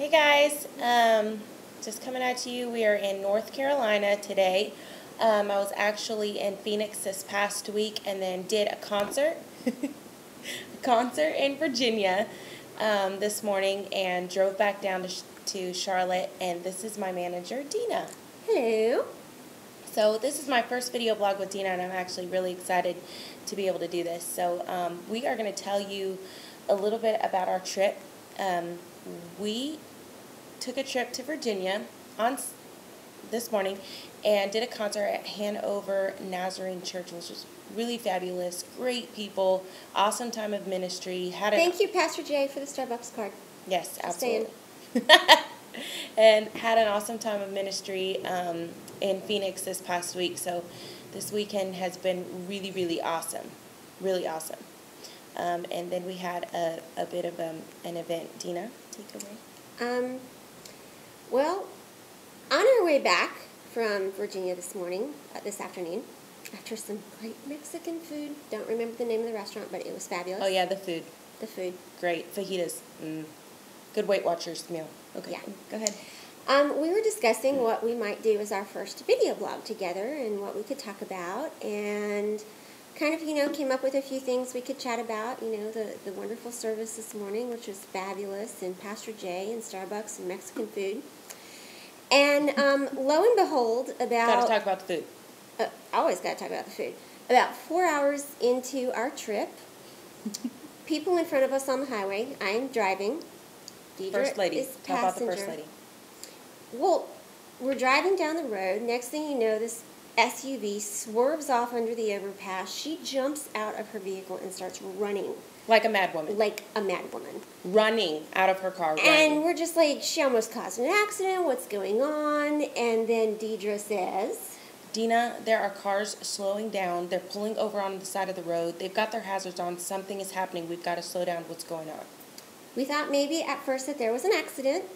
Hey guys, just coming out to you. We are in North Carolina today. I was actually in Phoenix this past week and then did a concert, in Virginia this morning and drove back down to Charlotte. And this is my manager, Dina. Hello. So this is my first video blog with Dina, and I'm actually really excited to be able to do this. So we are going to tell you a little bit about our trip. We took a trip to Virginia this morning and did a concert at Hanover Nazarene Church, which was really fabulous. Great people, awesome time of ministry. Thank you, Pastor Jay, for the Starbucks card. Yes, absolutely. And had an awesome time of ministry in Phoenix this past week. So this weekend has been really, really awesome. Really awesome. And then we had a bit of an event. Dina, take it away. Well, on our way back from Virginia this afternoon, after some great Mexican food, don't remember the name of the restaurant, but it was fabulous. Oh yeah, the food. The food. Great. Fajitas. Good Weight Watchers meal. Okay, yeah. Go ahead. We were discussing what we might do as our first video blog together and what we could talk about, and kind of, came up with a few things we could chat about. The wonderful service this morning, which was fabulous, and Pastor Jay and Starbucks and Mexican food. And lo and behold, Got to talk about the food. Always got to talk about the food. About 4 hours into our trip, people in front of us on the highway. I am driving. Deidra First lady. is Talk about the passenger. first lady. Well, we're driving down the road. Next thing you know, this SUV swerves off under the overpass. She jumps out of her vehicle and starts running. Like a mad woman. Like a mad woman. Running out of her car. And we're just like, she almost caused an accident. What's going on? And then Deidra says, Dina, there are cars slowing down. They're pulling over on the side of the road. They've got their hazards on. Something is happening. We've got to slow down. What's going on? We thought maybe at first that there was an accident.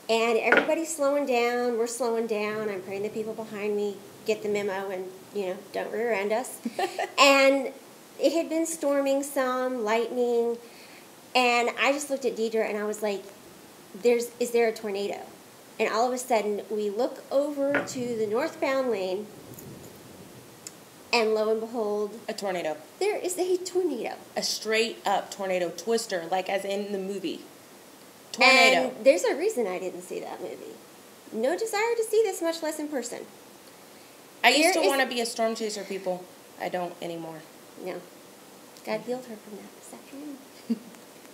And everybody's slowing down. We're slowing down. I'm praying the people behind me get the memo and, don't rear end us. And it had been storming some, lightning. And I just looked at Deidra and I was like, is there a tornado? And all of a sudden, we look over to the northbound lane, and lo and behold, A tornado. there is a tornado. A straight up tornado twister, like as in the movie. Tornado. And there's a reason I didn't see that movie. No desire to see this, much less in person. I used to want to be a storm chaser, people. I don't anymore. No. God healed her from that this afternoon.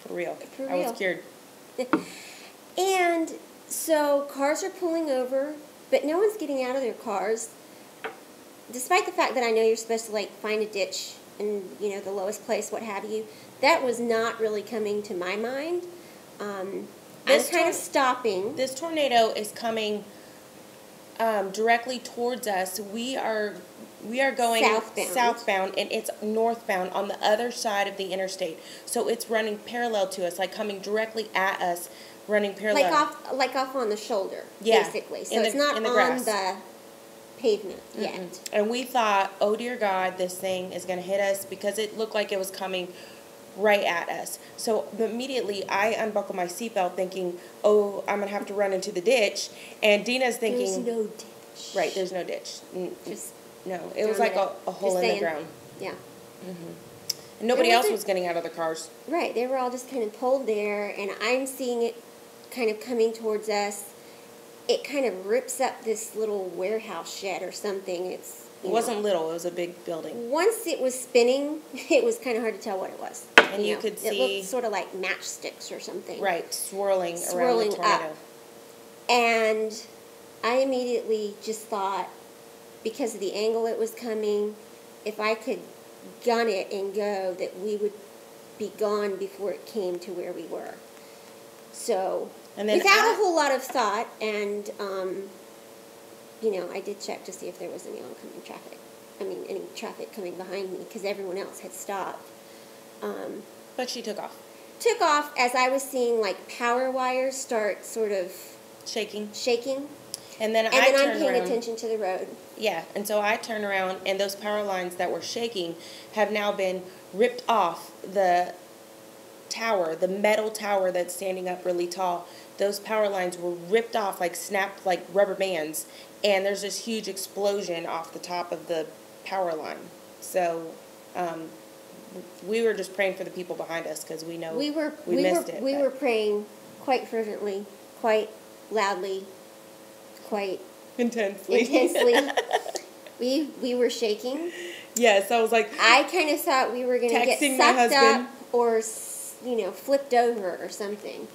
For real. For real. I was cured. And so cars are pulling over, but no one's getting out of their cars. Despite the fact that I know you're supposed to, find a ditch and, the lowest place, what have you, that was not really coming to my mind. I'm kind of stopping. This tornado is coming directly towards us. We are going southbound, and it's northbound on the other side of the interstate. So it's running parallel to us, coming directly at us, running parallel. Like off on the shoulder, yeah, basically. So it's not on the pavement yet. And we thought, oh dear God, this thing is going to hit us, because it looked like it was coming right at us. So immediately I unbuckled my seatbelt thinking, oh, I'm going to have to run into the ditch. And Dina's thinking, there's no ditch. Right, there's no ditch. No, it was Darn like a hole in the ground. Yeah. And nobody else was getting out of their cars. Right, they were all just kind of pulled there, and I'm seeing it kind of coming towards us. It kind of rips up this little warehouse shed or something. It wasn't little, it was a big building. Once it was spinning, it was kind of hard to tell what it was. And you could see... It looked sort of like matchsticks or something. Right, swirling around the tornado. Up. And I immediately just thought, because of the angle it was coming, if I could gun it and go, that we would be gone before it came to where we were. So, without a whole lot of thought, and, I did check to see if there was any oncoming traffic. Any traffic coming behind me, because everyone else had stopped. But she took off. Took off as I was seeing, power wires start sort of... Shaking. And then I'm paying attention to the road. Yeah, and so I turn around, and those power lines that were shaking have now been ripped off the tower, the metal tower that's standing up really tall, those power lines were ripped off, like snapped like rubber bands, and there's this huge explosion off the top of the power line. So we were just praying for the people behind us because we know we missed it. We were praying quite fervently, quite loudly, quite intensely. We were shaking. Yes, I was like, I kind of thought we were going to get sucked up or, flipped over or something.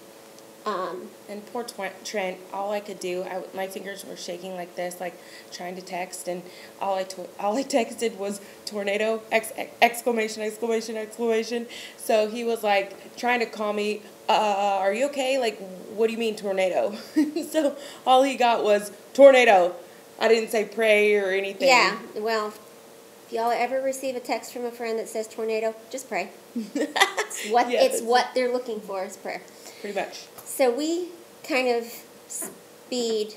And poor Trent, all I could do, my fingers were shaking like this, like trying to text, and all I texted was tornado, exclamation, exclamation, exclamation. So he was like trying to call me, are you okay? Like, what do you mean tornado? So all he got was tornado. I didn't say pray or anything. Yeah, well, if y'all ever receive a text from a friend that says tornado, just pray. It's what they're looking for is prayer. Pretty much. So we kind of speed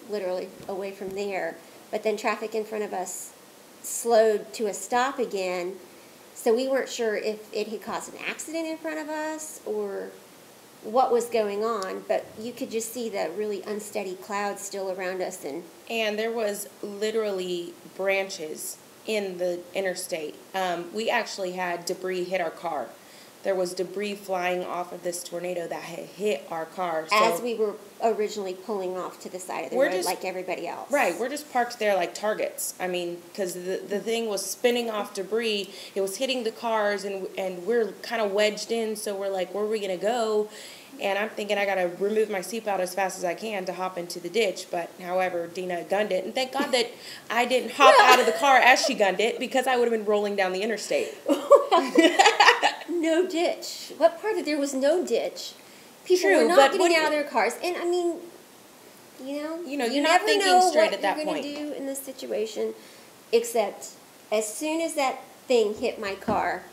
literally away from there, but then traffic in front of us slowed to a stop again, so we weren't sure if it had caused an accident in front of us or what was going on, but you could just see the really unsteady clouds still around us. And there was literally branches in the interstate. We actually had debris hit our car. There was debris flying off of this tornado that had hit our car. So as we were originally pulling off to the side of the road like everybody else. Right, we're just parked there like targets. I mean, because the thing was spinning off debris. It was hitting the cars, and we're kind of wedged in, so we're like, where are we going to go? And I'm thinking I got to remove my seatbelt as fast as I can to hop into the ditch. But, however, Dina gunned it. And thank God that I didn't hop out of the car as she gunned it, because I would have been rolling down the interstate. No ditch. What part of there was no ditch? People were not getting out of their cars. And, I mean, you not thinking straight at that point. What you're going to do in this situation, except as soon as that thing hit my car,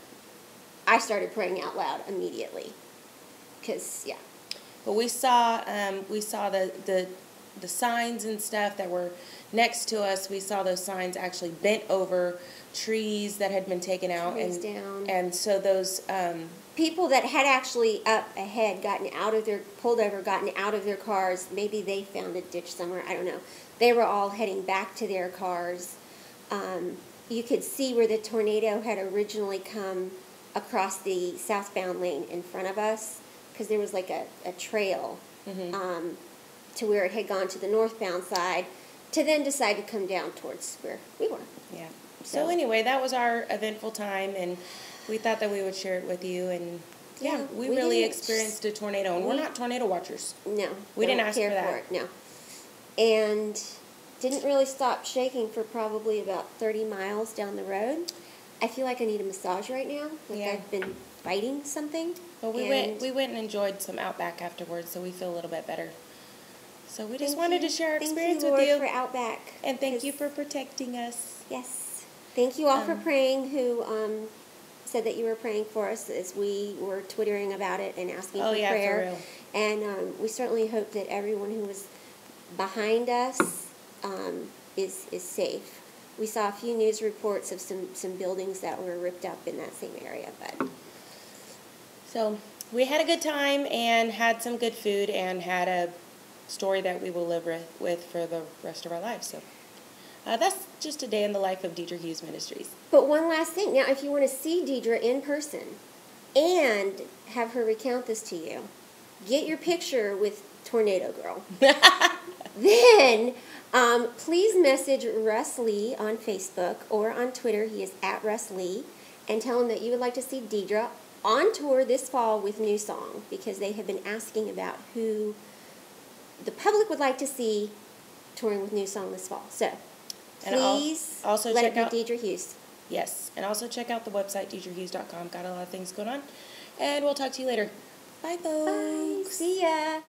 I started praying out loud immediately. Because, yeah. But we saw the signs and stuff that were next to us. We saw those signs actually bent over, trees that had been taken out. Trees down. And so those people that had actually up ahead pulled over, gotten out of their cars, maybe they found a ditch somewhere, I don't know. They were all heading back to their cars. You could see where the tornado had originally come across the southbound lane in front of us, because there was like a trail to where it had gone to the northbound side, to then decide to come down towards where we were. Yeah. So anyway, that was our eventful time, and we thought that we would share it with you. And yeah, we really experienced a tornado, and we're not tornado watchers. No, we didn't ask for that. For it, no, and didn't really stop shaking for probably about 30 miles down the road. I feel like I need a massage right now. Like I've been fighting something. Well, we went and enjoyed some Outback afterwards, so we feel a little bit better. So we just wanted to share our experience with you. Thank you, Lord, for Outback. And thank you for protecting us. Yes. Thank you all for praying, who said that you were praying for us as we were twittering about it and asking for prayer. For real. And we certainly hope that everyone who was behind us is safe. We saw a few news reports of some buildings that were ripped up in that same area. So we had a good time and had some good food and had a story that we will live with for the rest of our lives. So that's just a day in the life of Deidra Hughes Ministries. But one last thing. Now, if you want to see Deidra in person and have her recount this to you, get your picture with Tornado Girl. Then please message Russ Lee on Facebook or on Twitter. He is at Russ Lee. And tell him that you would like to see Deidra on tour this fall with New Song, because they have been asking about who the public would like to see touring with New Song this fall. So please also let it be Deidra Hughes. Yes, and also check out the website, DeidraHughes.com. Got a lot of things going on. And we'll talk to you later. Bye, folks. Bye. See ya.